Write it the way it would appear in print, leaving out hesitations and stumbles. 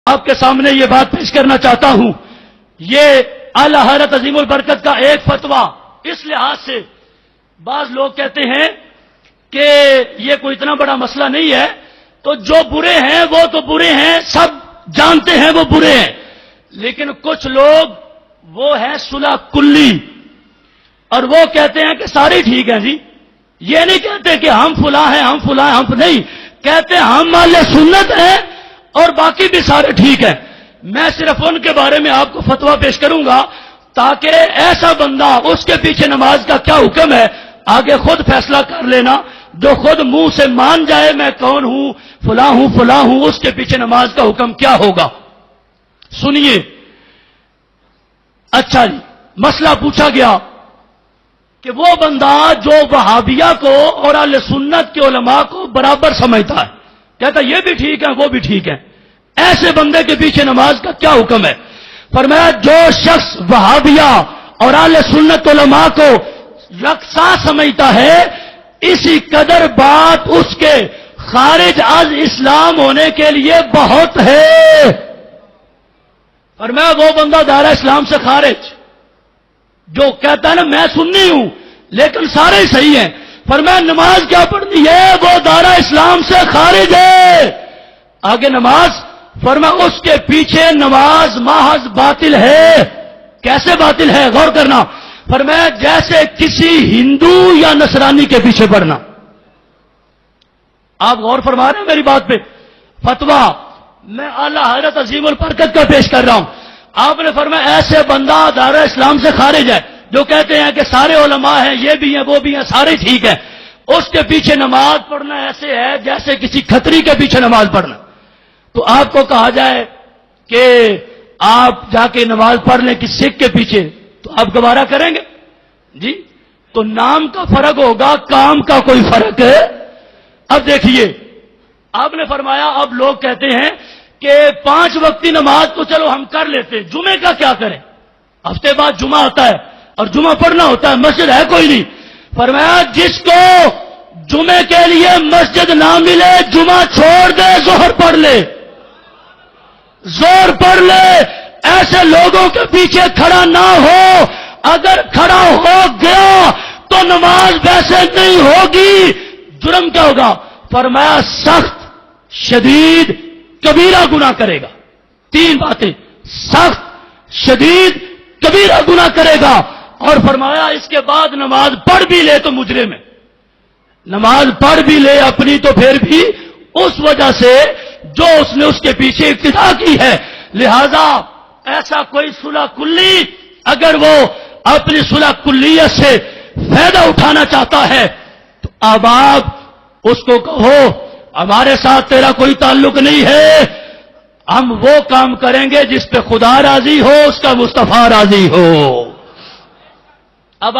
آپ کے سامنے یہ بات پیش کرنا چاہتا ہوں، یہ اعلی حضرت عظیم البرکت کا ایک فتویٰ اس لحاظ سے بعض لوگ کہتے ہیں کہ یہ کوئی اتنا بڑا مسئلہ نہیں ہے، تو جو برے ہیں وہ تو برے ہیں، سب جانتے ہیں وہ برے ہیں، لیکن کچھ لوگ وہ ہیں صلح کلی اور وہ کہتے ہیں کہ سارے ٹھیک ہیں جی، یہ نہیں کہتے کہ ہم فلاں ہیں ہم فلاں ہیں، ہم نہیں کہتے ہم اہل سنت ہیں اور باقی بھی سارے ٹھیک ہیں۔ میں صرف ان کے بارے میں آپ کو فتویٰ پیش کروں گا تاکہ ایسا بندہ اس کے پیچھے نماز کا کیا حکم ہے آگے خود فیصلہ کر لینا، جو خود منہ سے مان جائے میں کون ہوں فلاں ہوں اس کے پیچھے نماز کا حکم کیا ہوگا۔ سنیے، اچھا جی، مسئلہ پوچھا گیا کہ وہ بندہ جو وہابیہ کو اور اہل سنت کے علماء کو برابر سمجھتا ہے، کہتا یہ بھی ٹھیک ہے وہ بھی ٹھیک ہے، ایسے بندے کے پیچھے نماز کا کیا حکم ہے؟ فرمایا جو شخص وہابیہ اور اہل سنت علماء کو یکساں سمجھتا ہے، اسی قدر بات اس کے خارج از اسلام ہونے کے لیے بہت ہے۔ فرمایا وہ بندہ دائرہ اسلام سے خارج جو کہتا ہے نا میں سنی ہوں لیکن سارے ہی صحیح ہیں، فرمایا نماز کیا پڑھنی ہے وہ دائرہ اسلام سے خارج ہے۔ آگے نماز، فرمایا اس کے پیچھے نماز محض باطل ہے۔ کیسے باطل ہے؟ غور کرنا۔ فرمایا جیسے کسی ہندو یا نصرانی کے پیچھے پڑھنا۔ آپ غور فرما رہے ہیں میری بات پہ؟ فتویٰ میں اعلی حضرت عظیم البرکت کا پیش کر رہا ہوں۔ آپ نے فرمایا ایسے بندہ دائرہ اسلام سے خارج ہے جو کہتے ہیں کہ سارے علماء ہیں، یہ بھی ہیں وہ بھی ہیں، سارے ٹھیک ہیں، اس کے پیچھے نماز پڑھنا ایسے ہے جیسے کسی کھتری کے پیچھے نماز پڑھنا۔ تو آپ کو کہا جائے کہ آپ جا کے نماز پڑھ لیں کسی سکھ کے پیچھے تو آپ گوارا کریں گے؟ جی، تو نام کا فرق ہوگا، کام کا کوئی فرق ہے۔ اب دیکھیے، آپ نے فرمایا اب لوگ کہتے ہیں کہ 5 وقتی نماز تو چلو ہم کر لیتے، جمعے کا کیا کریں؟ ہفتے بعد جمعہ آتا ہے اور جمعہ پڑھنا ہوتا ہے، مسجد ہے کوئی نہیں۔ فرمایا جس کو جمعے کے لیے مسجد نہ ملے جمعہ چھوڑ دے، ظہر پڑھ لے، زور پڑھ لے، ایسے لوگوں کے پیچھے کھڑا نہ ہو۔ اگر کھڑا ہو گیا تو نماز ویسے نہیں ہوگی، جرم کیا ہوگا؟ فرمایا سخت شدید کبیرہ گناہ کرے گا۔ 3 باتیں، سخت شدید کبیرہ گناہ کرے گا، اور فرمایا اس کے بعد نماز پڑھ بھی لے تو مجرم ہے۔ نماز پڑھ بھی لے اپنی تو پھر بھی اس وجہ سے جو اس نے اس کے پیچھے ابتدا کی ہے، لہذا ایسا کوئی صلح کلی اگر وہ اپنی صلح کلیت سے فائدہ اٹھانا چاہتا ہے تو اب آپ اس کو کہو ہمارے ساتھ تیرا کوئی تعلق نہیں ہے، ہم وہ کام کریں گے جس پہ خدا راضی ہو، اس کا مصطفیٰ راضی ہو۔ اب